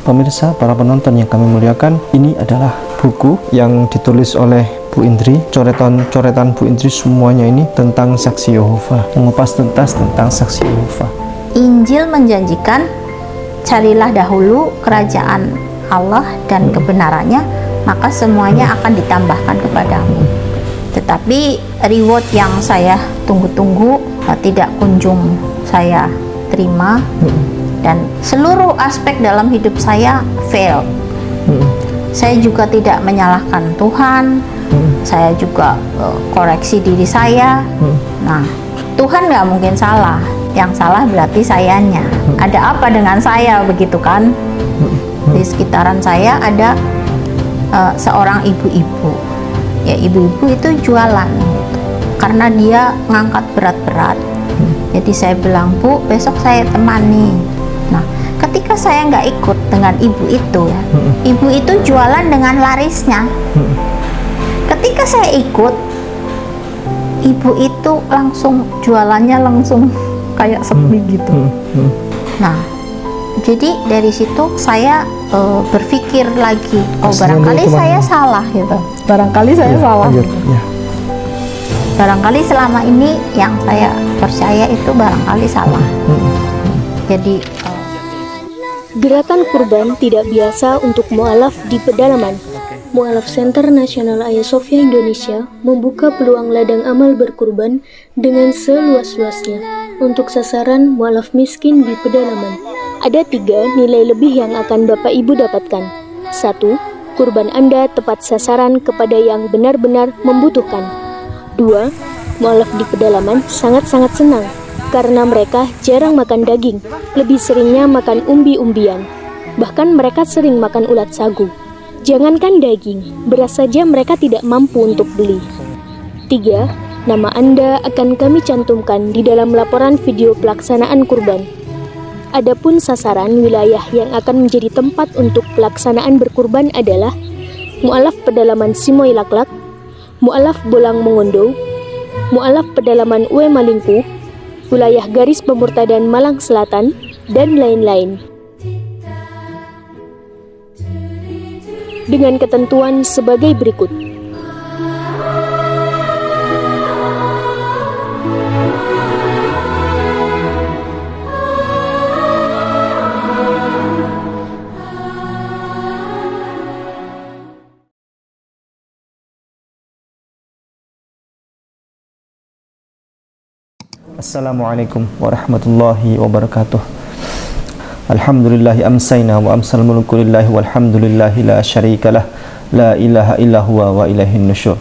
Pemirsa, para penonton yang kami muliakan, ini adalah buku yang ditulis oleh Bu Indri. Coretan Bu Indri semuanya ini tentang saksi Yehova, mengupas tuntas tentang saksi Yehova. Injil menjanjikan, carilah dahulu kerajaan Allah dan kebenarannya, maka semuanya akan ditambahkan kepadamu. Tetapi reward yang saya tunggu-tunggu tidak kunjung saya terima, dan seluruh aspek dalam hidup saya fail. Saya juga tidak menyalahkan Tuhan, saya juga koreksi diri saya. Nah, Tuhan nggak mungkin salah, yang salah berarti sayanya. Ada apa dengan saya, begitu kan? Di sekitaran saya ada seorang ibu-ibu, ya ibu-ibu itu jualan gitu. Karena dia ngangkat berat-berat, jadi saya bilang, Bu, besok saya temani. Nah, ketika saya nggak ikut dengan ibu itu, ya, ibu itu jualan dengan larisnya. Ketika saya ikut, ibu itu langsung jualannya langsung kayak sepi gitu. Nah, jadi dari situ saya berpikir lagi, oh barangkali saya salah gitu. Barangkali saya salah. Barangkali selama ini yang saya percaya itu barangkali salah. Jadi gerakan kurban tidak biasa untuk mu'alaf di pedalaman. Mu'alaf Center Nasional Hagia Sophia Indonesia membuka peluang ladang amal berkurban dengan seluas-luasnya untuk sasaran mu'alaf miskin di pedalaman. Ada 3 nilai lebih yang akan Bapak Ibu dapatkan. 1. Kurban Anda tepat sasaran kepada yang benar-benar membutuhkan. 2. Mu'alaf di pedalaman sangat-sangat senang karena mereka jarang makan daging, lebih seringnya makan umbi-umbian. Bahkan mereka sering makan ulat sagu. Jangankan daging, beras saja mereka tidak mampu untuk beli. 3. Nama Anda akan kami cantumkan di dalam laporan video pelaksanaan kurban. Adapun sasaran wilayah yang akan menjadi tempat untuk pelaksanaan berkurban adalah Mu'alaf Pedalaman Simoy Laklak, Mu'alaf Bolang Mongondo, Mu'alaf Pedalaman Ue Malingku, wilayah garis pemurtadan Malang Selatan, dan lain-lain. Dengan ketentuan sebagai berikut. Assalamualaikum warahmatullahi wabarakatuh. Alhamdulillahi amsayna wa amsal mulku lillahi walhamdulillahi la syarikalah, la ilaha illa huwa wa ilaihin nusyur.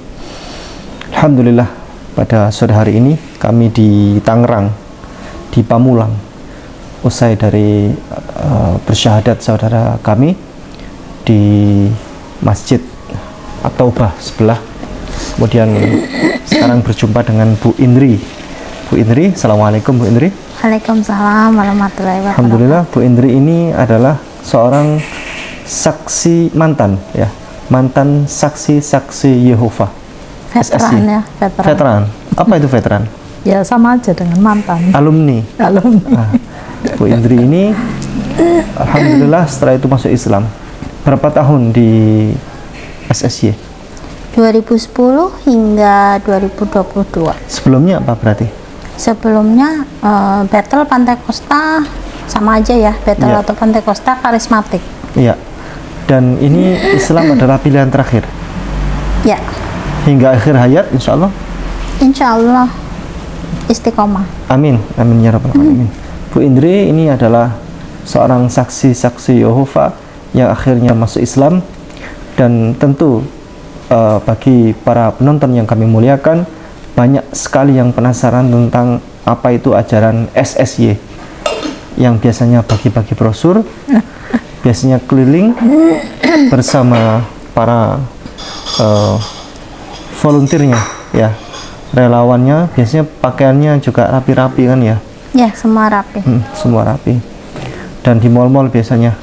Alhamdulillah, pada sore hari ini kami di Tangerang, di Pamulang, usai dari bersyahadat saudara kami di Masjid At-Taubah sebelah. Kemudian sekarang berjumpa dengan Bu Indri. Bu Indri, Assalamualaikum Bu Indri. Waalaikumsalam warahmatullahi wabarakatuh. Alhamdulillah, Bu Indri ini adalah seorang saksi mantan, ya, mantan saksi Yehova. Veteran SSY. ya, Veteran. Apa itu veteran? Ya sama aja dengan mantan. Alumni. Nah, Bu Indri ini, alhamdulillah setelah itu masuk Islam. Berapa tahun di SSY? 2010 hingga 2022. Sebelumnya apa berarti? Sebelumnya Battle Pantai Kosta, sama aja ya, Battle atau Pantai Kosta karismatik. Iya. Dan ini Islam adalah pilihan terakhir. Ya. Hingga akhir hayat, insya Allah. Insya Allah istiqomah. Amin, amin ya rabbal alamin. Bu Indri ini adalah seorang saksi Yehova yang akhirnya masuk Islam, dan tentu bagi para penonton yang kami muliakan, banyak sekali yang penasaran tentang apa itu ajaran SSY yang biasanya bagi-bagi brosur, biasanya keliling bersama para volunteernya, ya, relawannya. Biasanya pakaiannya juga rapi-rapi kan ya? Ya, semua rapi. Semua rapi. Dan di mal-mal biasanya?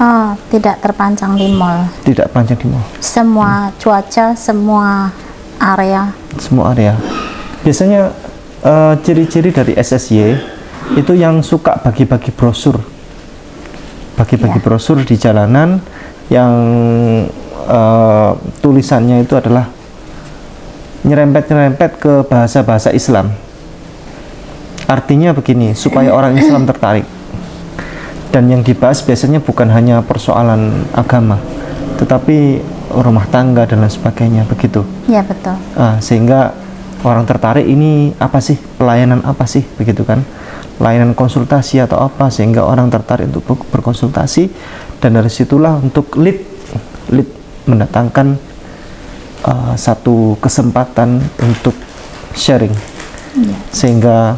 Oh, tidak terpancang di mall. Tidak panjang di mall. Semua cuaca, semua area. Semua area. Biasanya ciri-ciri dari SSY itu yang suka bagi-bagi brosur, bagi-bagi brosur di jalanan yang tulisannya itu adalah nyerempet-nyerempet ke bahasa-bahasa Islam. Artinya begini, supaya orang Islam tertarik. Dan yang dibahas biasanya bukan hanya persoalan agama, tetapi rumah tangga dan lain sebagainya, begitu. Ya, betul. Sehingga orang tertarik, ini apa sih, pelayanan apa sih, begitu kan? Layanan konsultasi atau apa, sehingga orang tertarik untuk berkonsultasi, dan dari situlah untuk lead mendatangkan satu kesempatan untuk sharing, sehingga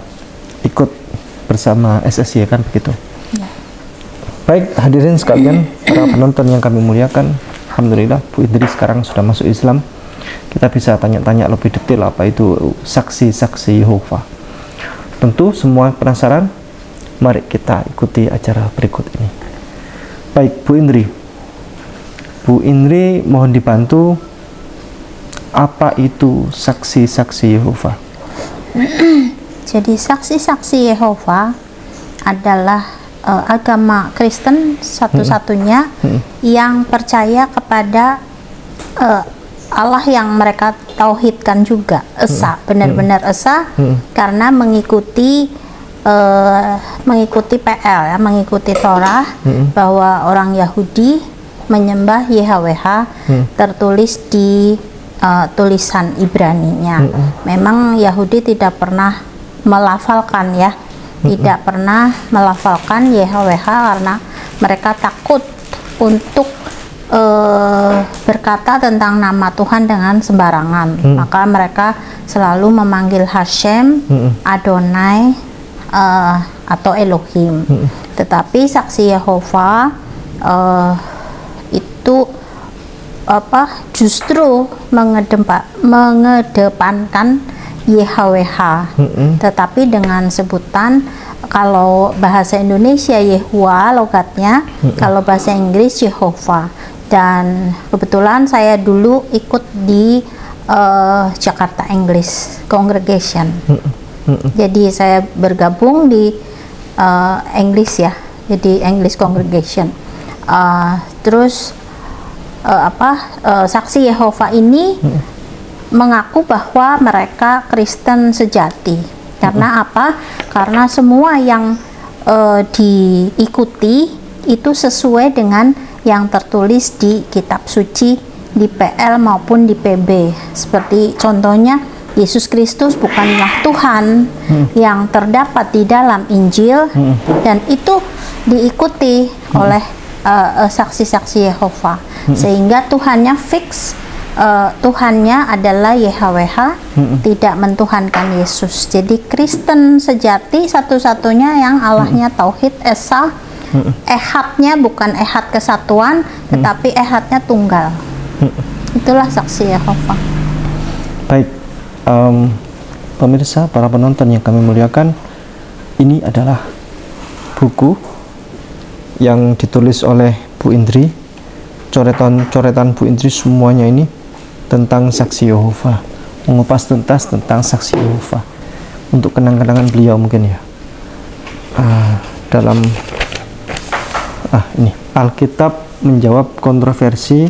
ikut bersama SSY, kan begitu. Baik, hadirin sekalian, para penonton yang kami muliakan, alhamdulillah Bu Indri sekarang sudah masuk Islam. Kita bisa tanya-tanya lebih detail apa itu saksi-saksi Yehova. Tentu semua penasaran, mari kita ikuti acara berikut ini. Baik, Bu Indri mohon dibantu, apa itu saksi-saksi Yehova? Jadi saksi-saksi Yehova adalah agama Kristen satu-satunya yang percaya kepada Allah yang mereka tauhidkan juga, esa, benar-benar esa, karena mengikuti PL ya, mengikuti Torah, bahwa orang Yahudi menyembah YHWH tertulis di tulisan Ibrani-nya. Memang Yahudi tidak pernah melafalkan ya, tidak pernah melafalkan YHWH karena mereka takut untuk berkata tentang nama Tuhan dengan sembarangan. Maka mereka selalu memanggil Hashem, Adonai, atau Elohim. Tetapi saksi Yehova itu justru mengedepankan YHWH, tetapi dengan sebutan, kalau bahasa Indonesia Yehua logatnya, kalau bahasa Inggris Yehova. Dan kebetulan saya dulu ikut di Jakarta English Congregation, jadi saya bergabung di English ya, jadi English Congregation. Terus saksi Yehova ini mengaku bahwa mereka Kristen sejati. Karena apa? Karena semua yang diikuti itu sesuai dengan yang tertulis di kitab suci, di PL maupun di PB. Seperti contohnya, Yesus Kristus bukanlah Tuhan yang terdapat di dalam Injil, dan itu diikuti oleh saksi-saksi Yehova, sehingga Tuhannya fix, Tuhannya adalah YHWH, tidak mentuhankan Yesus. Jadi Kristen sejati satu-satunya yang Allahnya tauhid esa, ehadnya bukan ehad kesatuan, tetapi ehadnya tunggal. Itulah saksi Yehova. Baik, pemirsa, para penonton yang kami muliakan, ini adalah buku yang ditulis oleh Bu Indri, coretan Bu Indri semuanya ini tentang saksi Yehova, mengupas tuntas tentang saksi Yehova, untuk kenang-kenangan beliau mungkin ya. Dalam ini Alkitab menjawab kontroversi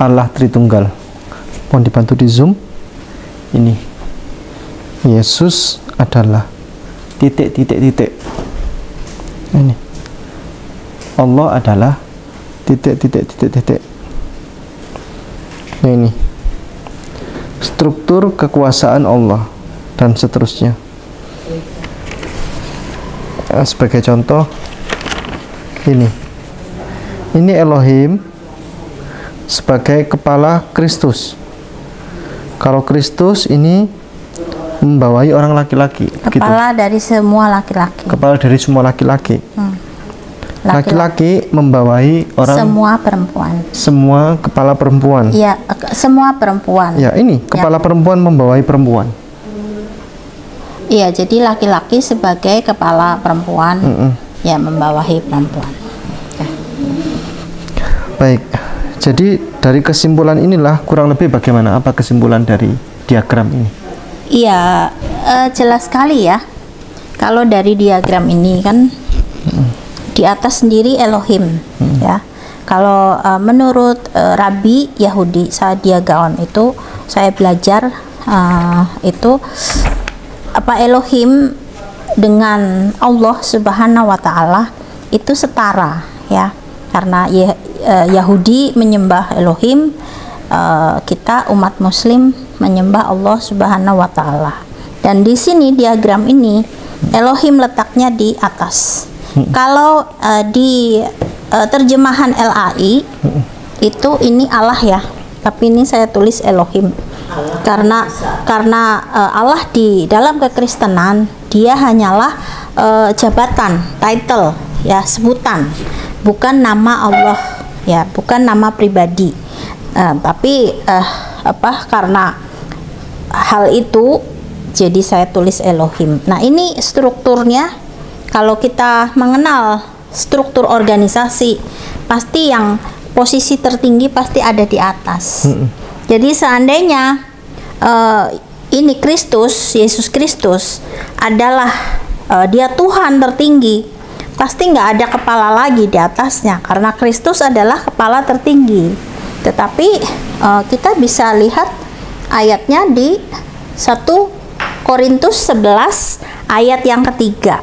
Allah Tritunggal. Mohon dibantu di zoom. Ini Yesus adalah titik. Ini Allah adalah titik. Nah, ini struktur kekuasaan Allah dan seterusnya. Sebagai contoh, ini Elohim sebagai kepala Kristus. Kalau Kristus ini membawai orang laki-laki, kepala gitu. Dari semua laki-laki. Kepala dari semua laki-laki. Laki-laki membawai orang, semua perempuan. Semua kepala perempuan. Ya, semua perempuan. Ya, ini kepala perempuan membawai perempuan. Iya, jadi laki-laki sebagai kepala perempuan, ya membawahi perempuan. Ya. Baik, jadi dari kesimpulan inilah kurang lebih bagaimana, apa kesimpulan dari diagram ini? Iya, jelas sekali ya. Kalau dari diagram ini kan, di atas sendiri Elohim, ya. Kalau menurut Rabi Yahudi Saadia Gaon itu, saya belajar itu apa, Elohim dengan Allah Subhanahu wa Ta'ala itu setara, ya. Karena Yahudi menyembah Elohim, kita umat Muslim menyembah Allah Subhanahu wa Ta'ala. Dan di sini diagram ini Elohim letaknya di atas. Kalau di terjemahan LAI itu ini Allah, ya, tapi ini saya tulis Elohim karena Allah di dalam kekristenan dia hanyalah jabatan, title, ya, sebutan, bukan nama Allah, ya, bukan nama pribadi. Tapi karena hal itu jadi saya tulis Elohim. Nah, ini strukturnya. Kalau kita mengenal struktur organisasi, pasti yang posisi tertinggi pasti ada di atas. Jadi seandainya ini Kristus, Yesus Kristus adalah dia Tuhan tertinggi, pasti nggak ada kepala lagi di atasnya, karena Kristus adalah kepala tertinggi. Tetapi kita bisa lihat ayatnya di 1 Korintus 11 ayat yang ketiga.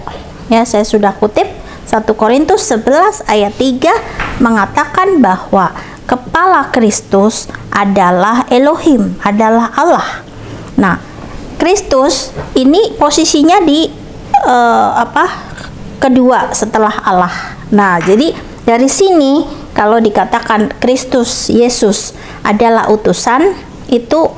Ya, saya sudah kutip 1 Korintus 11 ayat 3 mengatakan bahwa kepala Kristus adalah Elohim, adalah Allah. Nah, Kristus ini posisinya di kedua setelah Allah. Nah, jadi dari sini kalau dikatakan Kristus Yesus adalah utusan, itu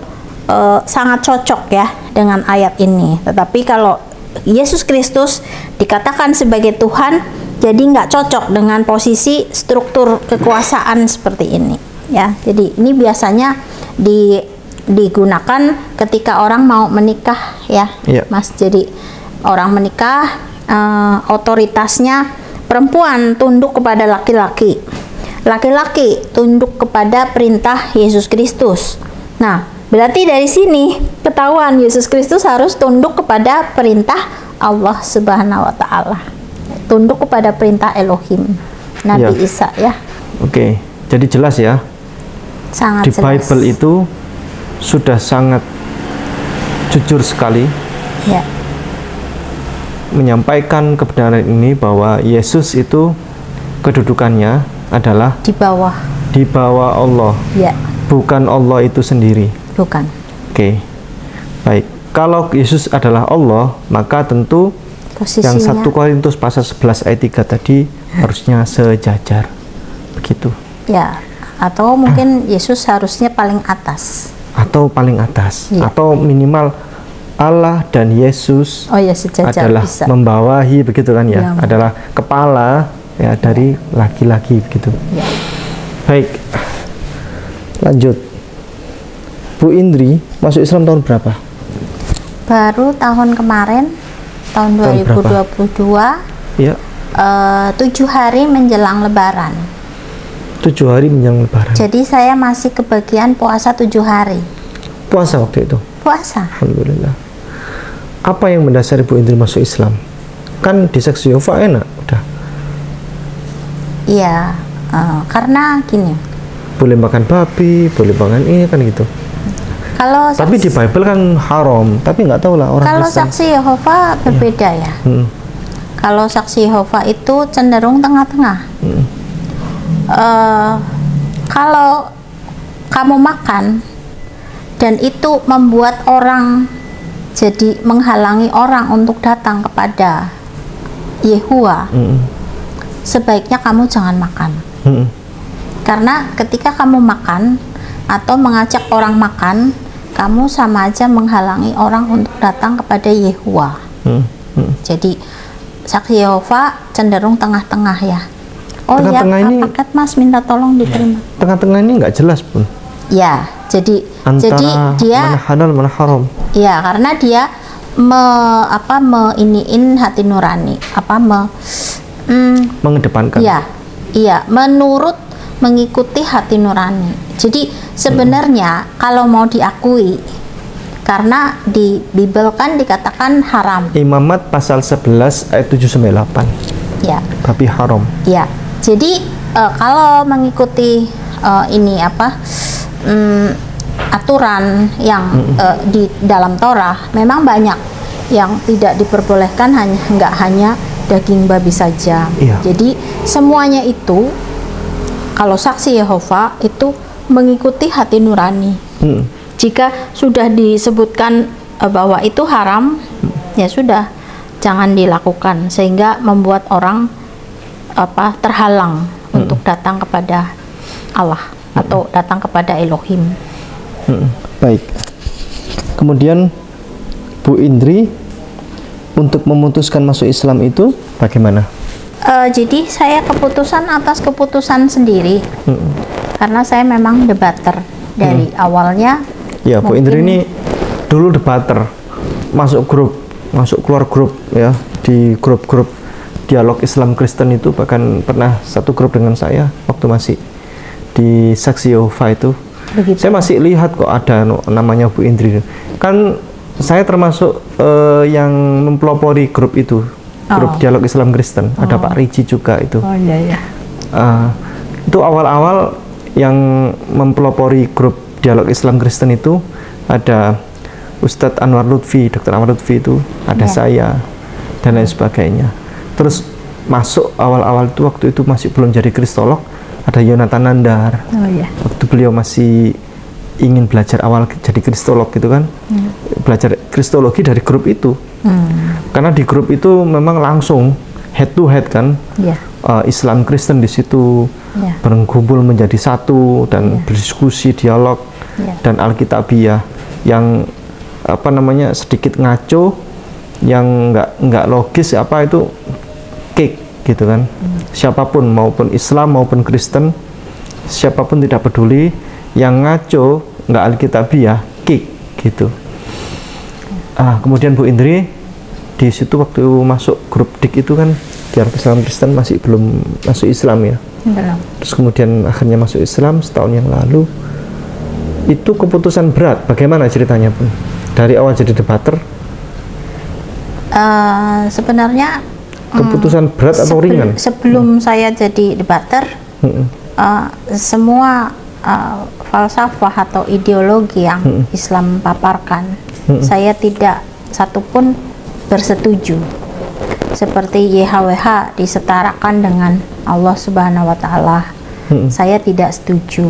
sangat cocok, ya, dengan ayat ini. Tetapi kalau Yesus Kristus dikatakan sebagai Tuhan, jadi nggak cocok dengan posisi struktur kekuasaan seperti ini, ya. Jadi ini biasanya digunakan ketika orang mau menikah, ya, Mas. Jadi orang menikah, otoritasnya perempuan tunduk kepada laki-laki, laki-laki tunduk kepada perintah Yesus Kristus. Nah, berarti dari sini ketahuan Yesus Kristus harus tunduk kepada perintah Allah Subhanahu wa Ta'ala, tunduk kepada perintah Elohim Nabi Isa, ya. Oke, jadi jelas, ya. Sangat di jelas. Bible itu sudah sangat jujur sekali, ya, menyampaikan kebenaran ini bahwa Yesus itu kedudukannya adalah di bawah Allah, ya, bukan Allah itu sendiri. Bukan. Oke, baik. Kalau Yesus adalah Allah, maka tentu posisinya, yang 1 Korintus pasal 11 ayat 3 tadi harusnya sejajar, begitu. Ya, atau mungkin Yesus harusnya paling atas. Atau paling atas, ya, atau minimal Allah dan Yesus sejajar, adalah bisa membawahi, begitu kan, ya, ya, adalah kepala, ya, dari laki-laki, begitu. Ya. Baik, lanjut. Bu Indri masuk Islam tahun berapa? Baru tahun kemarin, tahun 2022. Ya. 7 hari menjelang Lebaran. 7 hari menjelang Lebaran. Jadi saya masih kebagian puasa 7 hari. Puasa waktu itu? Puasa. Alhamdulillah. Apa yang mendasari Bu Indri masuk Islam? Kan di Saksi Yehova enak, udah. Iya, karena gini. Boleh makan babi, boleh makan ini, kan gitu. Kalau tapi di Bible kan haram, tapi nggak tahu lah orang kalau Kristen. Saksi Yehova berbeda, ya. Kalau Saksi Yehova itu cenderung tengah-tengah. Kalau kamu makan dan itu membuat orang jadi menghalangi orang untuk datang kepada Yehuwa, sebaiknya kamu jangan makan. Karena ketika kamu makan atau mengajak orang makan, kamu sama aja menghalangi orang untuk datang kepada Yehuwa. Jadi Saksi Yehova cenderung tengah-tengah, ya. Tengah-tengah ya, ini, paket Mas, minta tolong diterima. Tengah-tengah ini nggak jelas pun. Ya, jadi antara dia mana halal mana haram. Ya, karena dia meiniin hati nurani, mengedepankan. Iya, menurut mengikuti hati nurani. Jadi sebenarnya kalau mau diakui, karena di Bible kan dikatakan haram. Imamat pasal 11 ayat 7-8. Ya. Babi haram. Ya. Jadi kalau mengikuti ini apa aturan yang di dalam Torah, memang banyak yang tidak diperbolehkan, nggak hanya daging babi saja. Iya. Jadi semuanya itu kalau saksi Yehova itu mengikuti hati nurani. Jika sudah disebutkan bahwa itu haram, ya sudah, jangan dilakukan, sehingga membuat orang terhalang untuk datang kepada Allah atau datang kepada Elohim. Baik. Kemudian Bu Indri, untuk memutuskan masuk Islam itu bagaimana? Jadi saya keputusan atas keputusan sendiri, karena saya memang debater dari awalnya. Ya, Bu Indri ini dulu debater, masuk keluar grup ya, di grup-grup dialog Islam Kristen itu, bahkan pernah satu grup dengan saya waktu masih di Saksi Yehova itu. Begitu. Saya masih lihat kok ada namanya Bu Indri. Kan saya termasuk yang mempelopori grup itu, grup dialog Islam Kristen. Ada Pak Riji juga itu. Oh iya ya. Itu awal-awal yang mempelopori grup dialog Islam Kristen itu ada Ustadz Anwar Lutfi, Dr. Anwar Lutfi itu, ada saya dan lain sebagainya. Terus masuk awal-awal itu, waktu itu masih belum jadi kristolog, ada Yonatan Nandar. Oh iya. Waktu beliau masih ingin belajar awal jadi kristolog gitu kan, belajar kristologi dari grup itu. Karena di grup itu memang langsung head to head kan, Islam Kristen di situ berkumpul menjadi satu dan berdiskusi, dialog, dan Alkitabiah yang sedikit ngaco, yang nggak logis itu kick gitu kan. Siapapun, maupun Islam maupun Kristen, siapapun tidak peduli, yang ngaco nggak Alkitabiah kick gitu. Kemudian Bu Indri di situ waktu masuk grup DIK itu kan, dialog Islam Kristen masih belum masuk Islam ya. Belum. Terus kemudian akhirnya masuk Islam setahun yang lalu. Itu keputusan berat, bagaimana ceritanya Bu? Dari awal jadi debater? Sebenarnya keputusan berat atau ringan? Sebelum saya jadi debater, semua falsafah atau ideologi yang Islam paparkan, saya tidak satupun bersetuju. Seperti YHWH disetarakan dengan Allah Subhanahu wa Ta'ala, saya tidak setuju.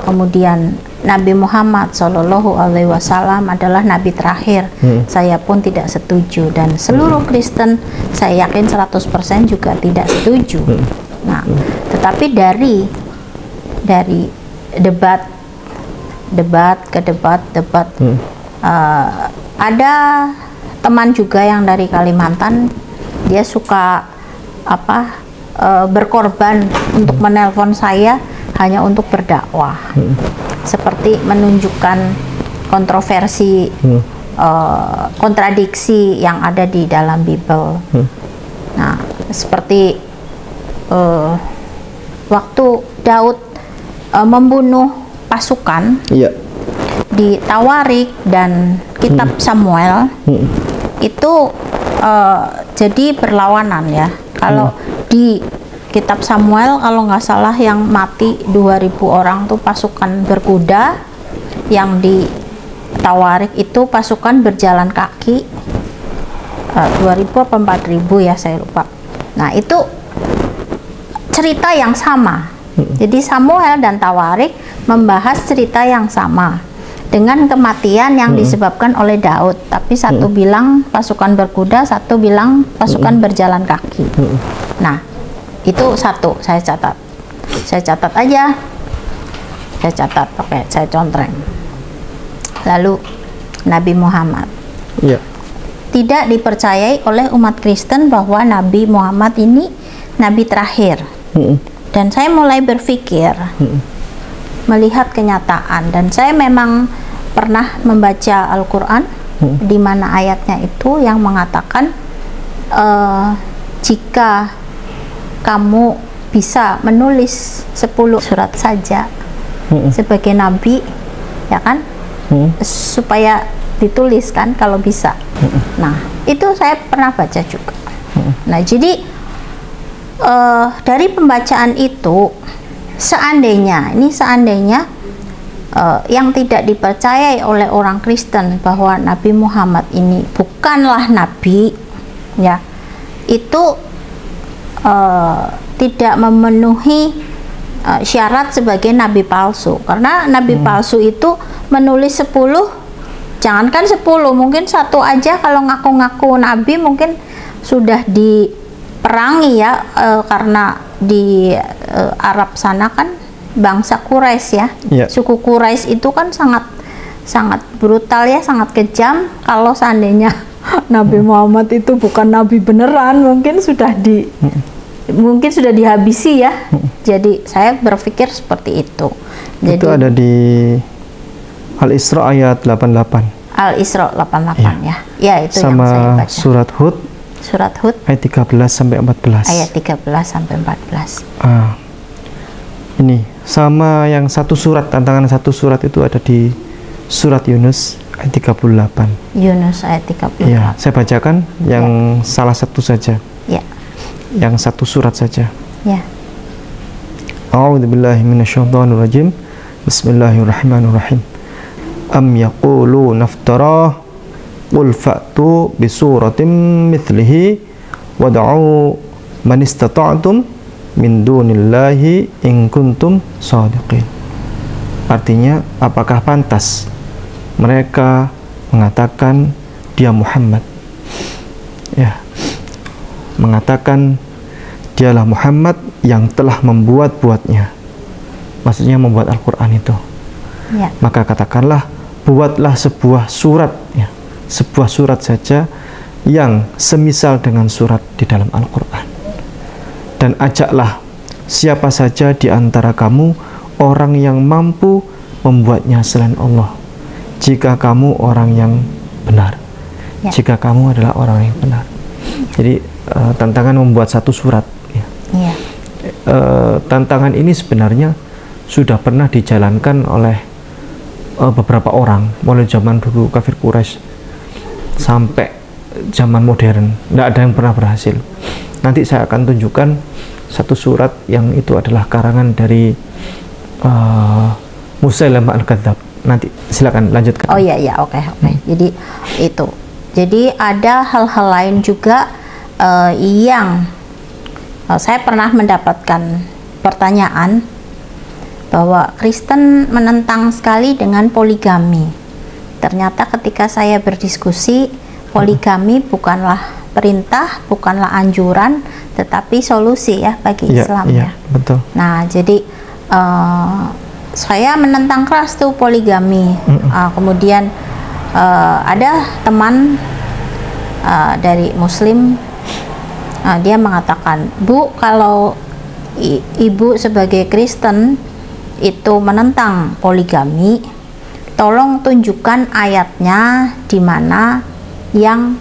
Kemudian Nabi Muhammad Shallallahu Alaihi Wasallam adalah Nabi terakhir, saya pun tidak setuju, dan seluruh Kristen saya yakin 100% juga tidak setuju. Nah, tetapi dari debat ke debat, ada teman juga yang dari Kalimantan, dia suka berkorban untuk menelpon saya hanya untuk berdakwah, seperti menunjukkan kontroversi, kontradiksi yang ada di dalam Bible. Nah, seperti waktu Daud membunuh pasukan di Tawarik dan Kitab Samuel, itu jadi berlawanan ya. Kalau di Kitab Samuel, kalau nggak salah yang mati 2000 orang tuh pasukan berkuda, yang di Tawarik itu pasukan berjalan kaki, 2000 apa 4000 ya, saya lupa. Nah, itu cerita yang sama. Jadi Samuel dan Tawarik membahas cerita yang sama dengan kematian yang disebabkan oleh Daud, tapi satu bilang pasukan berkuda, satu bilang pasukan berjalan kaki. Nah, itu satu saya catat aja, saya contreng. Lalu Nabi Muhammad tidak dipercayai oleh umat Kristen bahwa Nabi Muhammad ini Nabi terakhir. Dan saya mulai berpikir, melihat kenyataan, dan saya memang pernah membaca Al-Quran, di mana ayatnya itu yang mengatakan jika kamu bisa menulis 10 surat saja sebagai nabi, ya kan, supaya ditulis kan kalau bisa. Nah, itu saya pernah baca juga. Nah, jadi dari pembacaan itu, seandainya yang tidak dipercayai oleh orang Kristen bahwa Nabi Muhammad ini bukanlah nabi, ya, itu tidak memenuhi syarat sebagai nabi palsu. Karena nabi palsu itu menulis 10, jangankan 10, mungkin satu aja kalau ngaku-ngaku nabi mungkin sudah diperangi ya, karena di Arab sana kan bangsa Quraisy ya. Suku Quraisy itu kan sangat brutal ya, sangat kejam. Kalau seandainya Nabi Muhammad itu bukan nabi beneran, mungkin sudah dihabisi ya. Jadi saya berpikir seperti itu. Jadi, itu ada di Al-Isra ayat 88. Al-Isra 88 ya. Ya, itu sama yang saya baca. Surat Hud ayat 13 sampai 14. Ayat 13 sampai 14. Ini sama yang satu surat, tantangan satu surat itu ada di surat Yunus ayat 38. Yunus ayat 38. Ya, saya bacakan yang salah satu saja. Ya. Yang satu surat saja. Ya. A'udzubillahi minasyaitonirrajim. Bismillahirrahmanirrahim. Am yaquluna iftarah qul fa'tu bi suratin mithlihi wad'u man istata'tum min dunillahi in kuntum shadiqin. Artinya, apakah pantas mereka mengatakan dia Muhammad, ya, mengatakan dialah Muhammad yang telah membuat-buatnya, maksudnya membuat Al-Quran itu, ya. Maka katakanlah, buatlah sebuah surat, ya, sebuah surat saja yang semisal dengan surat di dalam Al-Quran, dan ajaklah siapa saja di antara kamu orang yang mampu membuatnya selain Allah, jika kamu orang yang benar, ya. Jika kamu adalah orang yang benar. Jadi tantangan membuat satu surat, ya. Ya. Tantangan ini sebenarnya sudah pernah dijalankan oleh beberapa orang, mulai zaman dulu kafir Quraisy sampai zaman modern. Tidak ada yang pernah berhasil. Nanti saya akan tunjukkan satu surat yang itu adalah karangan dari Musailamah Al-Kadzdzab. Nanti silakan lanjutkan. Oh iya, oke. Jadi itu. Jadi ada hal-hal lain juga yang saya pernah mendapatkan pertanyaan bahwa Kristen menentang sekali dengan poligami. Ternyata ketika saya berdiskusi, poligami bukanlah perintah, bukanlah anjuran, tetapi solusi ya bagi Islam, ya. Betul. Nah, jadi saya menentang keras tuh poligami. Kemudian ada teman dari Muslim, dia mengatakan, Bu, kalau ibu sebagai Kristen itu menentang poligami, tolong tunjukkan ayatnya di mana yang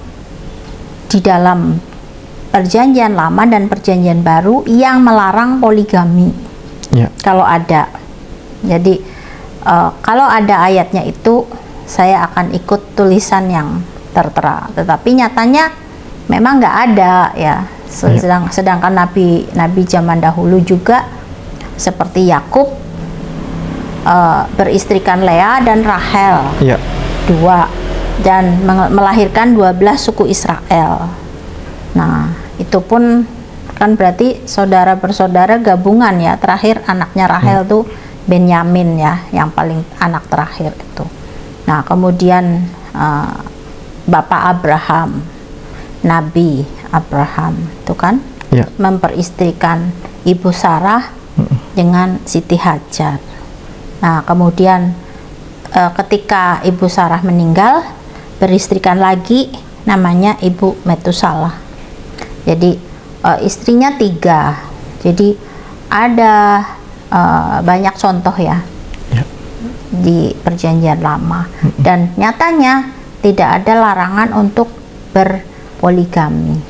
di dalam Perjanjian Lama dan Perjanjian Baru yang melarang poligami, ya. Kalau ada. Jadi kalau ada ayatnya itu, saya akan ikut tulisan yang tertera. Tetapi nyatanya memang nggak ada, ya. Sedangkan nabi zaman dahulu juga seperti Yakub beristrikan Lea dan Rahel, ya. 2, dan melahirkan 12 suku Israel. Nah, itu pun kan berarti saudara bersaudara gabungan, ya. Terakhir anaknya Rahel tuh Benyamin, ya, yang paling anak terakhir itu. Nah, kemudian Bapak Abraham, Nabi Abraham itu kan, ya, memperistrikan Ibu Sarah dengan Siti Hajar. Nah, kemudian ketika Ibu Sarah meninggal, beristrikan lagi, namanya Ibu Metusalah. Jadi istrinya 3. Jadi ada banyak contoh, ya, di Perjanjian Lama, dan nyatanya tidak ada larangan untuk berpoligami.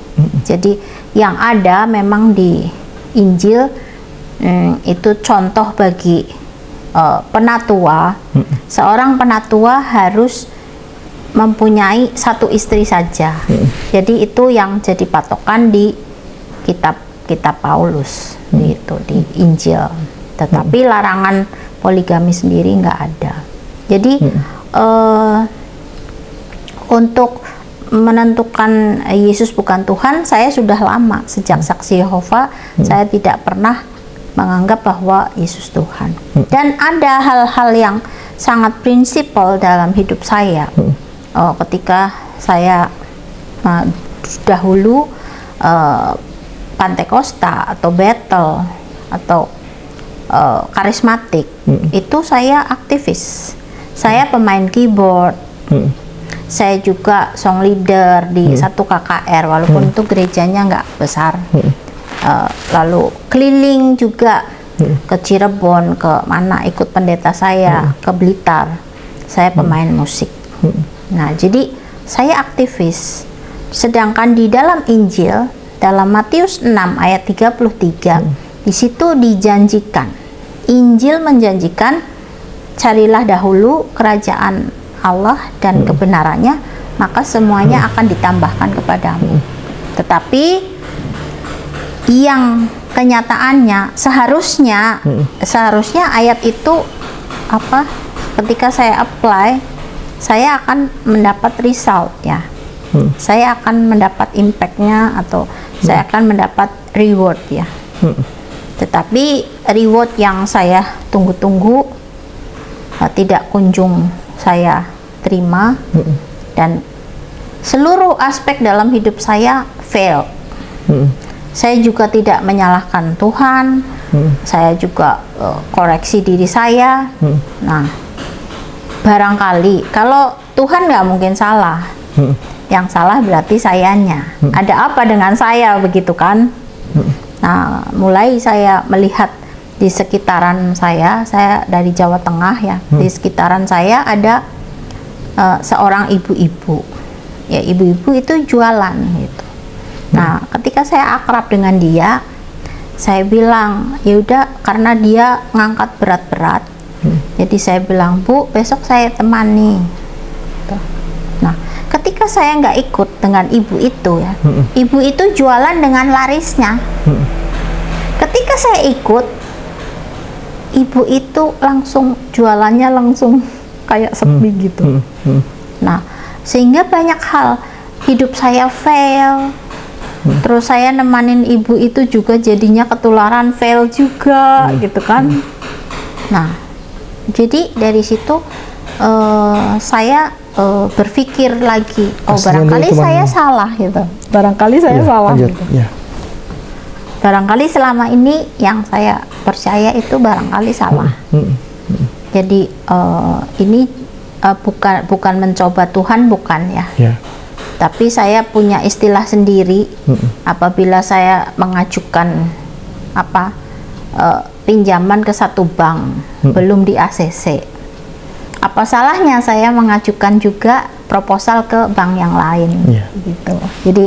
Jadi yang ada memang di Injil itu contoh bagi penatua, seorang penatua harus mempunyai satu istri saja. Jadi itu yang jadi patokan di kitab Paulus itu di Injil. Tetapi larangan poligami sendiri nggak ada. Jadi untuk menentukan Yesus bukan Tuhan, saya sudah lama sejak saksi Yehova. Saya tidak pernah menganggap bahwa Yesus Tuhan. Dan ada hal-hal yang sangat prinsipal dalam hidup saya. Ketika saya dahulu Pantekosta atau Bethel atau karismatik, itu saya aktivis. Saya pemain keyboard. Saya juga song leader di satu KKR, walaupun itu gerejanya nggak besar. Lalu keliling juga ke Cirebon, ke mana ikut pendeta saya, ke Blitar. Saya pemain musik. Nah, jadi saya aktivis. Sedangkan di dalam Injil, dalam Matius 6 ayat 33, di situ dijanjikan, Injil menjanjikan, carilah dahulu kerajaan Allah dan kebenarannya, maka semuanya akan ditambahkan kepadamu. Tetapi yang kenyataannya seharusnya ayat itu ketika saya apply, saya akan mendapat result ya. Saya akan mendapat impact-nya atau saya akan mendapat reward ya. Tetapi reward yang saya tunggu-tunggu tidak kunjung saya terima, dan seluruh aspek dalam hidup saya fail. Saya juga tidak menyalahkan Tuhan, saya juga koreksi diri saya. Nah, barangkali kalau Tuhan nggak mungkin salah, yang salah berarti sayanya. Ada apa dengan saya, begitu kan? Nah, mulai saya melihat di sekitaran saya dari Jawa Tengah ya, di sekitaran saya ada seorang ibu-ibu. Ya, ibu-ibu itu jualan gitu. Nah, ketika saya akrab dengan dia, saya bilang, ya udah, karena dia ngangkat berat-berat, jadi saya bilang, Bu, besok saya temani. Nah, ketika saya nggak ikut dengan ibu itu ya, ibu itu jualan dengan larisnya. Ketika saya ikut, ibu itu langsung jualannya langsung kayak sepi gitu. Nah, sehingga banyak hal hidup saya fail. Terus saya nemanin ibu itu juga jadinya ketularan fail juga gitu kan. Nah, jadi dari situ saya berpikir lagi, barangkali saya salah gitu. Barangkali saya salah gitu. Barangkali selama ini yang saya percaya itu barangkali salah. Jadi ini bukan mencoba Tuhan, bukan ya. Tapi saya punya istilah sendiri apabila saya mengajukan pinjaman ke satu bank belum di ACC. Apa salahnya saya mengajukan juga proposal ke bank yang lain, gitu. Jadi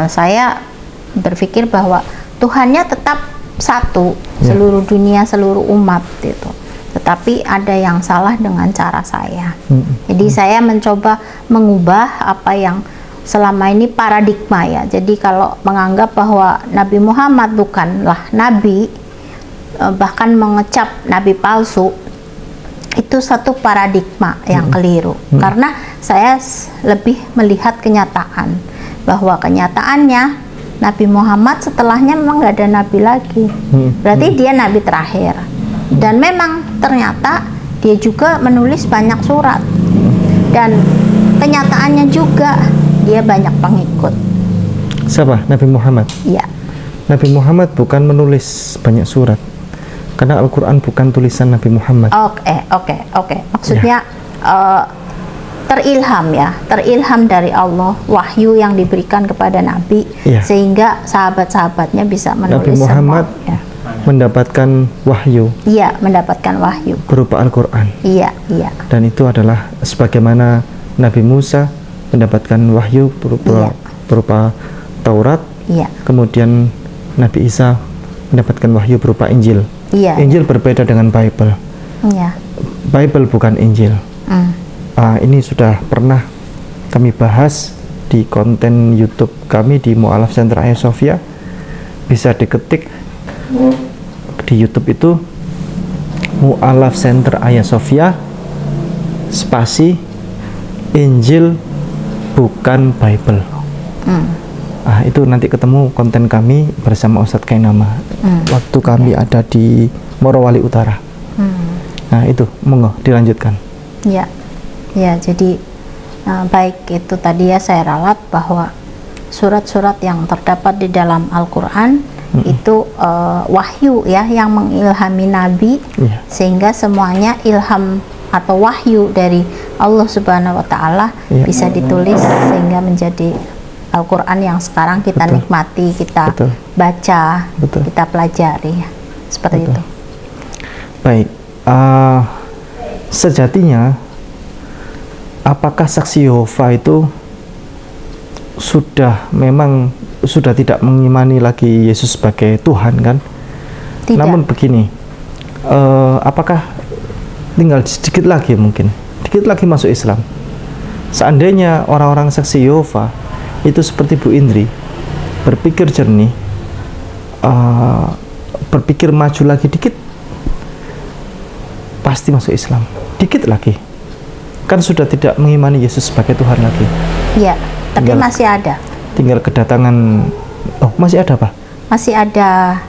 saya berpikir bahwa Tuhannya tetap satu, seluruh dunia, seluruh umat gitu. Tetapi ada yang salah dengan cara saya. Jadi saya mencoba mengubah apa yang selama ini paradigma ya. Jadi kalau menganggap bahwa Nabi Muhammad bukanlah nabi, bahkan mengecap nabi palsu, itu satu paradigma yang keliru. Karena saya lebih melihat kenyataan, bahwa kenyataannya Nabi Muhammad setelahnya memang nggak ada nabi lagi. Berarti dia nabi terakhir. Dan memang ternyata dia juga menulis banyak surat, dan kenyataannya juga dia banyak pengikut. Siapa? Nabi Muhammad? Iya. Nabi Muhammad bukan menulis banyak surat, karena Al-Quran bukan tulisan Nabi Muhammad. Oke. Maksudnya terilham ya, terilham dari Allah, wahyu yang diberikan kepada Nabi, sehingga sahabat-sahabatnya bisa menulis. Nabi Muhammad mendapatkan wahyu. Iya, mendapatkan wahyu berupa Al-Quran. Iya. Dan itu adalah sebagaimana Nabi Musa mendapatkan wahyu berupa Taurat. Kemudian Nabi Isa mendapatkan wahyu berupa Injil. Iya. Injil berbeda dengan Bible. Iya. Bible bukan Injil. Ini sudah pernah kami bahas di konten YouTube kami di Mu'alaf Center Hagia Sophia. Bisa diketik di YouTube itu Mu'alaf Center Hagia Sophia spasi Injil bukan Bible. Itu nanti ketemu konten kami bersama Ustadz Kainama waktu kami ada di Morowali Utara. Nah itu monggo dilanjutkan. Ya, ya, jadi baik itu tadi ya saya ralat bahwa surat-surat yang terdapat di dalam Al-Quran itu wahyu ya yang mengilhami Nabi, sehingga semuanya ilham atau wahyu dari Allah Subhanahu wa Ta'ala bisa ditulis sehingga menjadi Al-Quran yang sekarang kita nikmati, kita baca, kita pelajari, seperti itu. Baik, sejatinya apakah saksi Yehova itu sudah tidak mengimani lagi Yesus sebagai Tuhan kan? Tidak. Namun begini, apakah tinggal sedikit lagi masuk Islam? Seandainya orang-orang saksi Yehova itu seperti Bu Indri, berpikir jernih, berpikir maju lagi dikit, pasti masuk Islam. Dikit lagi, kan sudah tidak mengimani Yesus sebagai Tuhan lagi. Iya, tapi masih ada. Tinggal kedatangan, masih ada apa? Masih ada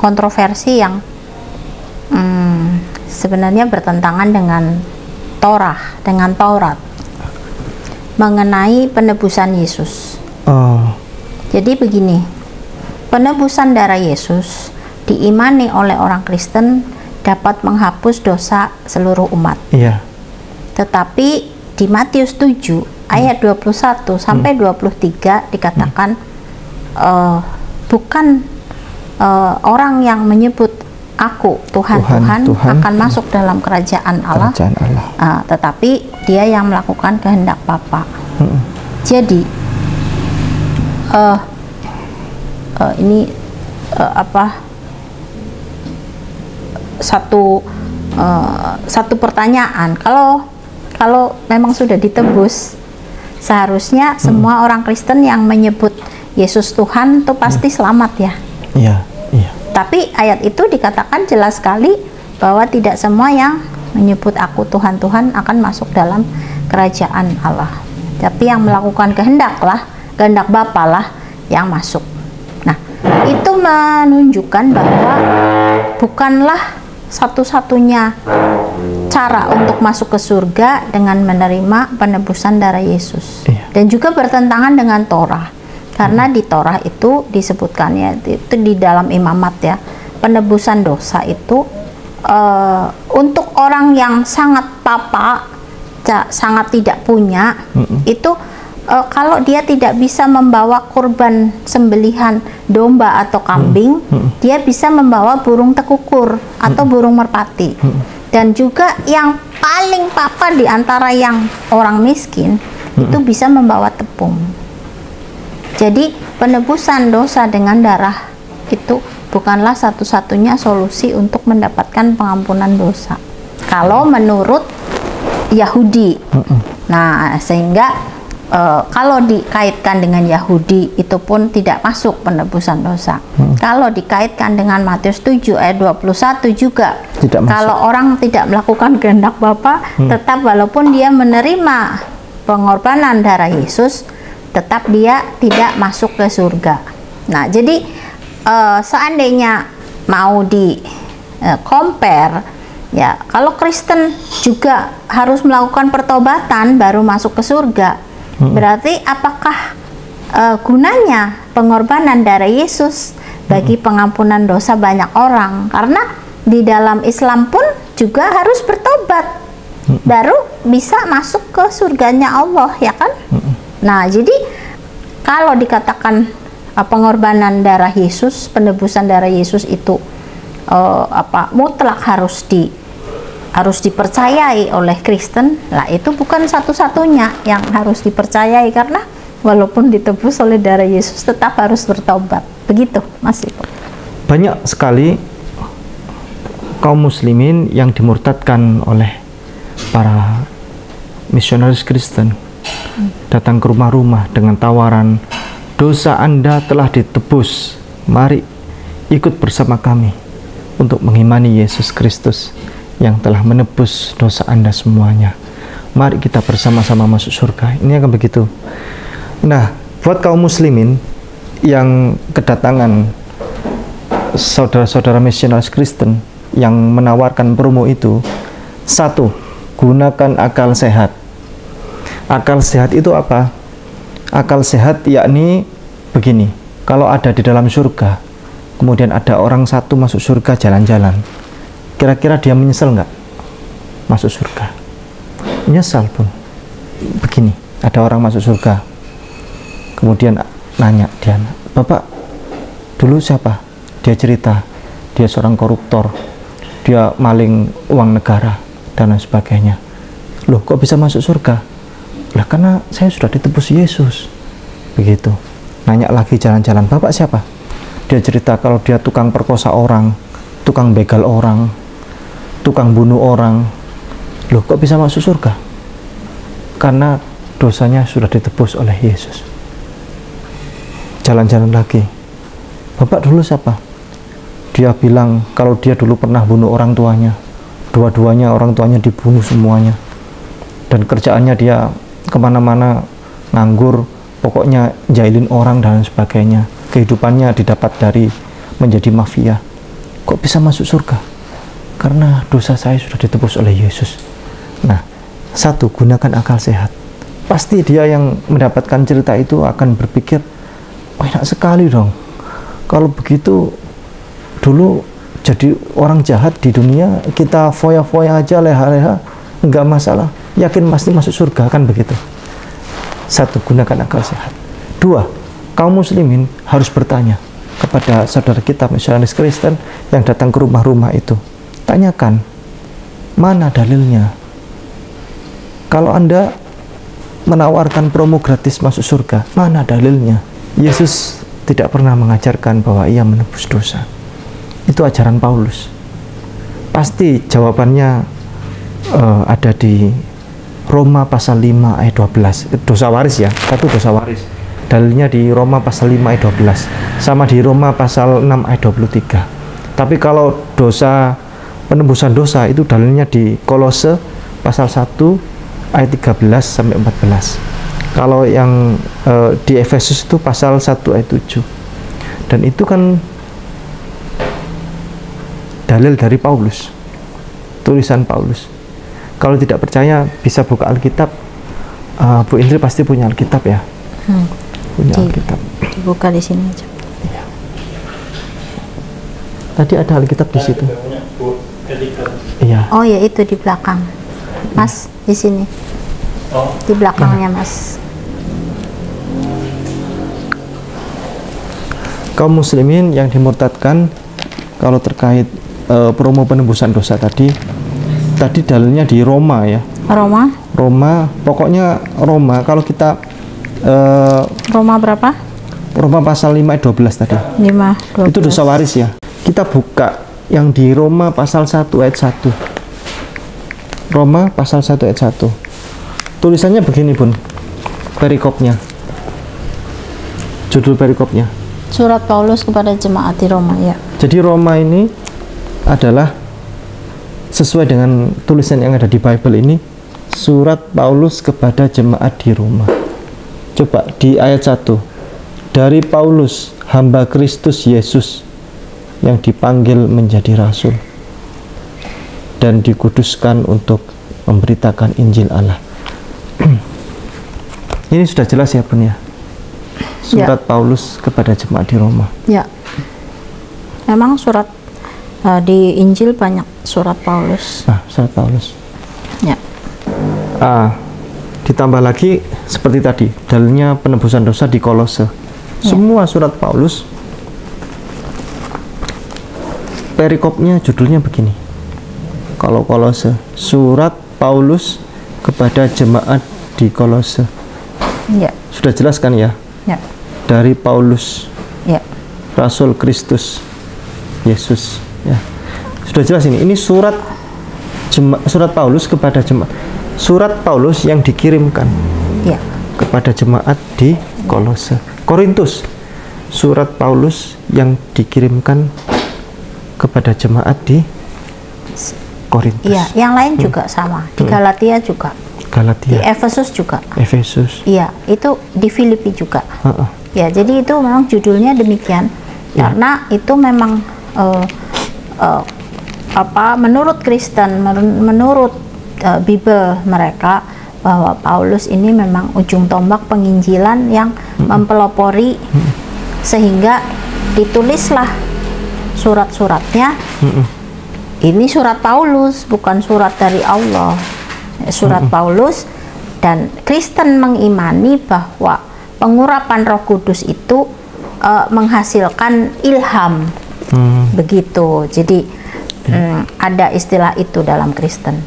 kontroversi yang sebenarnya bertentangan dengan Taurat mengenai penebusan Yesus. Jadi begini, penebusan darah Yesus diimani oleh orang Kristen dapat menghapus dosa seluruh umat. Iya. Tetapi di Matius 7 ayat 21 sampai 23 dikatakan bukan orang yang menyebut aku Tuhan akan masuk dalam kerajaan Allah. Tetapi dia yang melakukan kehendak Bapa. Jadi ini satu pertanyaan, kalau memang sudah ditebus, seharusnya semua orang Kristen yang menyebut Yesus Tuhan itu pasti selamat ya. Iya. Tapi ayat itu dikatakan jelas sekali bahwa tidak semua yang menyebut aku Tuhan akan masuk dalam kerajaan Allah. Tapi yang melakukan kehendak Bapa lah yang masuk. Nah, itu menunjukkan bahwa bukanlah satu-satunya cara untuk masuk ke surga dengan menerima penebusan darah Yesus. Dan juga bertentangan dengan Torah. Karena di Torah itu disebutkannya itu di dalam imamat ya, penebusan dosa itu untuk orang yang sangat sangat tidak punya, itu kalau dia tidak bisa membawa kurban sembelihan domba atau kambing, dia bisa membawa burung tekukur atau burung merpati. Dan juga yang paling papa di antara yang orang miskin itu bisa membawa tepung. Jadi penebusan dosa dengan darah itu bukanlah satu-satunya solusi untuk mendapatkan pengampunan dosa kalau menurut Yahudi. Nah, sehingga kalau dikaitkan dengan Yahudi itu pun tidak masuk penebusan dosa. Kalau dikaitkan dengan Matius 7 ayat 21 juga tidak masuk. Kalau orang tidak melakukan kehendak Bapa, tetap walaupun dia menerima pengorbanan darah Yesus, tetap dia tidak masuk ke surga. Nah, jadi seandainya mau di compare ya, kalau Kristen juga harus melakukan pertobatan baru masuk ke surga, berarti apakah gunanya pengorbanan darah Yesus bagi pengampunan dosa banyak orang? Karena di dalam Islam pun juga harus bertobat baru bisa masuk ke surganya Allah, ya kan? Nah, jadi kalau dikatakan pengorbanan darah Yesus, penebusan darah Yesus itu mutlak harus dipercayai oleh Kristen, lah itu bukan satu-satunya yang harus dipercayai, karena walaupun ditebus oleh darah Yesus tetap harus bertobat. Begitu, Mas Ibu. Banyak sekali kaum muslimin yang dimurtadkan oleh para misionaris Kristen datang ke rumah-rumah dengan tawaran, dosa Anda telah ditebus, mari ikut bersama kami untuk mengimani Yesus Kristus yang telah menebus dosa Anda semuanya. Mari kita bersama-sama masuk surga. Ini akan begitu. Nah, buat kaum muslimin yang kedatangan saudara-saudara misionaris Kristen yang menawarkan promo itu, satu, gunakan akal sehat. Akal sehat itu apa? Akal sehat yakni begini, kalau ada di dalam surga, kemudian ada orang satu masuk surga jalan-jalan, kira-kira dia menyesal nggak masuk surga? Menyesal pun. Begini, ada orang masuk surga, kemudian nanya dia, Bapak dulu siapa? Dia cerita, dia seorang koruptor, dia maling uang negara dan lain sebagainya. Loh, kok bisa masuk surga? Lah karena saya sudah ditebus Yesus. Begitu. Nanya lagi jalan-jalan, Bapak siapa? Dia cerita kalau dia tukang perkosa orang, tukang begal orang, tukang bunuh orang. Loh, kok bisa masuk surga? Karena dosanya sudah ditebus oleh Yesus. Jalan-jalan lagi, Bapak dulu siapa? Dia bilang kalau dia dulu pernah bunuh orang tuanya, dua-duanya orang tuanya dibunuh semuanya, dan kerjaannya dia kemana-mana nganggur, pokoknya jahilin orang dan sebagainya. Kehidupannya didapat dari menjadi mafia. Kok bisa masuk surga? Karena dosa saya sudah ditebus oleh Yesus. Nah, satu, gunakan akal sehat. Pasti dia yang mendapatkan cerita itu akan berpikir, oh enak sekali dong, kalau begitu dulu jadi orang jahat di dunia, kita foya-foya aja, leha-leha, nggak masalah, yakin pasti masuk surga, kan begitu. Satu, gunakan akal sehat. Dua, kaum muslimin harus bertanya kepada saudara kita misionaris Kristen yang datang ke rumah-rumah itu, tanyakan, mana dalilnya? Kalau Anda menawarkan promo gratis masuk surga, mana dalilnya? Yesus tidak pernah mengajarkan bahwa ia menebus dosa. Itu ajaran Paulus. Pasti jawabannya ada di Roma pasal 5 ayat 12. Dosa waris ya, satu dosa waris. Dalilnya di Roma pasal 5 ayat 12. Sama di Roma pasal 6 ayat 23. Tapi kalau dosa, penebusan dosa itu dalilnya di Kolose pasal 1 ayat 13 sampai 14. Kalau yang di Efesus itu pasal 1 ayat 7. Dan itu kan dalil dari Paulus, tulisan Paulus. Kalau tidak percaya bisa buka Alkitab. Bu Indri pasti punya Alkitab ya. Punya Alkitab. Dibuka di sini aja. Iya. Tadi ada Alkitab di situ. Iya. Oh ya, itu di belakang, Mas, di sini. Di belakangnya, Mas. Kaum muslimin yang dimurtadkan, kalau terkait promo penebusan dosa tadi dalilnya di Roma ya. Roma, pokoknya Roma, kalau kita Roma berapa? Roma pasal 5 ayat 12 tadi. 5, 12. Itu dosa waris ya. Kita buka yang di Roma pasal 1 ayat 1. Roma pasal 1 ayat 1. Tulisannya begini, Bun. Perikopnya. Judul perikopnya. Surat Paulus kepada jemaat di Roma, ya. Jadi Roma ini adalah sesuai dengan tulisan yang ada di Bible ini, surat Paulus kepada jemaat di Roma. Coba di ayat 1. Dari Paulus, hamba Kristus Yesus yang dipanggil menjadi rasul dan dikuduskan untuk memberitakan Injil Allah. Ini sudah jelas ya, Bun ya? Surat Paulus kepada jemaat di Roma. Ya. Memang surat di Injil banyak surat Paulus. Nah, surat Paulus. Ya. Ditambah lagi seperti tadi, dalilnya penebusan dosa di Kolose. Semua surat Paulus, perikopnya judulnya begini. Kalau Kolose, surat Paulus kepada jemaat di Kolose. Ya. Sudah jelas kan ya? Ya. Dari Paulus, ya, Rasul Kristus Yesus ya. sudah jelas ini surat Paulus kepada jemaat, surat Paulus yang dikirimkan ya, kepada jemaat di Korintus, surat Paulus yang dikirimkan kepada jemaat di Korintus. Iya, yang lain juga sama, di Galatia juga, di Efesus juga. Iya, itu di Filipi juga. Ya, jadi itu memang judulnya demikian, karena itu memang menurut Kristen, menurut Bible mereka, bahwa Paulus ini memang ujung tombak penginjilan yang mempelopori, sehingga ditulislah surat-suratnya. Ini surat Paulus, bukan surat dari Allah. Surat Paulus, dan Kristen mengimani bahwa pengurapan Roh Kudus itu menghasilkan ilham, begitu. Jadi ada istilah itu dalam Kristen.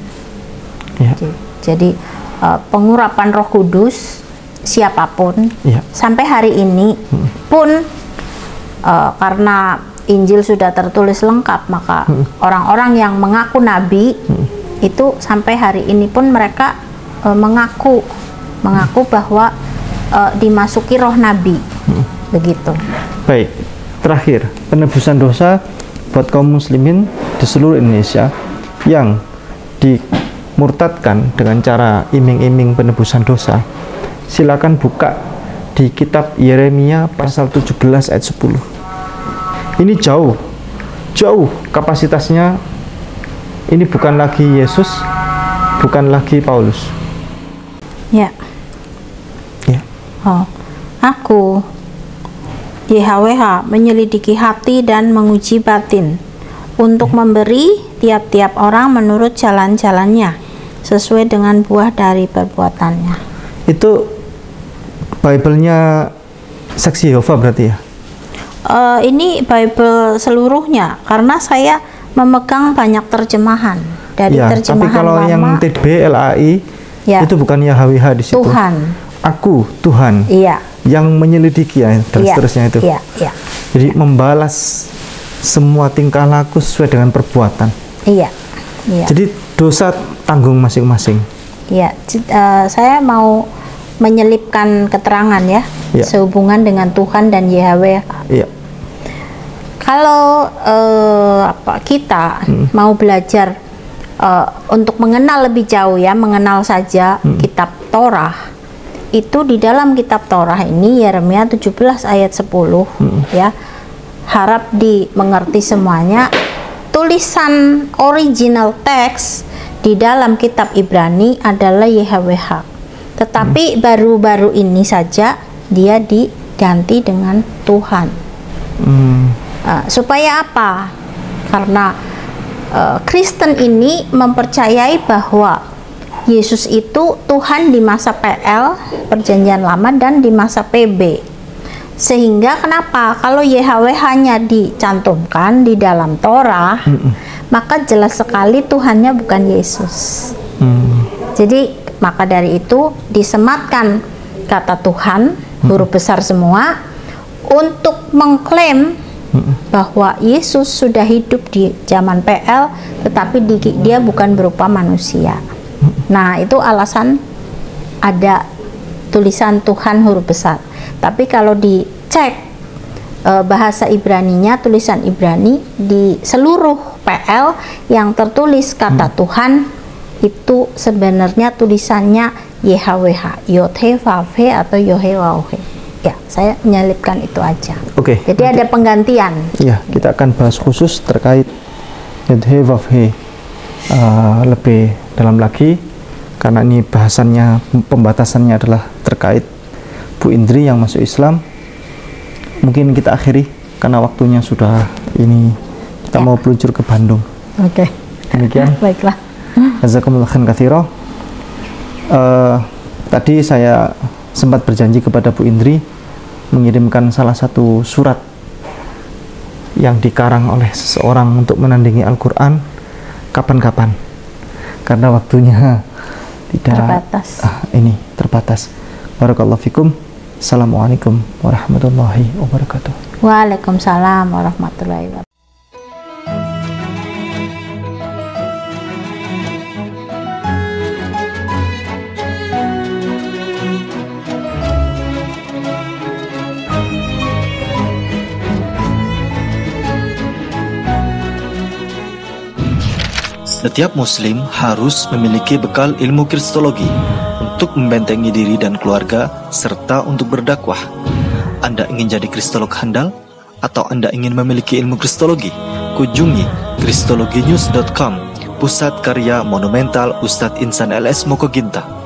Jadi pengurapan Roh Kudus siapapun sampai hari ini pun, karena Injil sudah tertulis lengkap, maka orang-orang yang mengaku nabi itu sampai hari ini pun mereka mengaku bahwa dimasuki roh nabi, begitu. Baik, terakhir, penebusan dosa buat kaum muslimin di seluruh Indonesia yang dimurtadkan dengan cara iming-iming penebusan dosa, silakan buka di kitab Yeremia pasal 17 ayat 10. Ini jauh kapasitasnya. Ini bukan lagi Yesus, bukan lagi Paulus. Ya. Aku YHWH menyelidiki hati dan menguji batin untuk memberi tiap-tiap orang menurut jalan-jalannya sesuai dengan buah dari perbuatannya. Itu Bible-nya Saksi Yehova berarti ya? Ini Bible seluruhnya, karena saya memegang banyak terjemahan dari terjemahan tapi kalau lama, yang TBLAI itu bukan YHWH di situ. Tuhan. Aku Tuhan. Iya. Yang menyelidiki dan seterusnya itu. Iya. Jadi membalas semua tingkah laku sesuai dengan perbuatan. Iya. Jadi dosa tanggung masing-masing. Iya. Saya mau menyelipkan keterangan sehubungan dengan Tuhan dan YHWH. Iya. Kalau kita mau belajar untuk mengenal lebih jauh, mengenal saja kitab Torah, itu di dalam kitab Torah ini Yeremia 17 ayat 10 harap dimengerti semuanya. Tulisan original teks di dalam kitab Ibrani adalah YHWH, tetapi baru-baru ini saja dia diganti dengan Tuhan. Supaya apa? Karena Kristen ini mempercayai bahwa Yesus itu Tuhan di masa PL, Perjanjian Lama, dan di masa PB. Sehingga kenapa? Kalau YHWH-nya dicantumkan di dalam Torah, maka jelas sekali Tuhannya bukan Yesus. Jadi maka dari itu disematkan kata Tuhan, huruf besar semua, untuk mengklaim bahwa Yesus sudah hidup di zaman PL, tetapi dia bukan berupa manusia. Nah, itu alasan ada tulisan Tuhan huruf besar. Tapi kalau dicek bahasa Ibraninya, tulisan Ibrani di seluruh PL yang tertulis kata Tuhan itu sebenarnya tulisannya YHWH, Yod-He-Vav-He atau Yohe-Wauhe. Ya, saya menyelipkan itu aja. Oke. Jadi ada penggantian. Ya, kita akan bahas khusus terkait Yod-He-Vav-He lebih dalam lagi, karena ini bahasannya, pembatasannya adalah terkait Bu Indri yang masuk Islam. Mungkin kita akhiri karena waktunya sudah ini, kita mau peluncur ke Bandung. Oke. Demikian. Baiklah. Jazakumullah khairan katsira. Tadi saya sempat berjanji kepada Bu Indri mengirimkan salah satu surat yang dikarang oleh seseorang untuk menandingi Al-Quran kapan-kapan, karena waktunya tidak terbatas. Barakallahu fikum. Assalamualaikum warahmatullahi wabarakatuh. Waalaikumsalam warahmatullahi wabarakatuh. Setiap muslim harus memiliki bekal ilmu kristologi untuk membentengi diri dan keluarga serta untuk berdakwah. Anda ingin jadi kristolog handal atau Anda ingin memiliki ilmu kristologi? Kunjungi kristologinews.com, pusat karya monumental Ustadz Insan LS Mokoginta.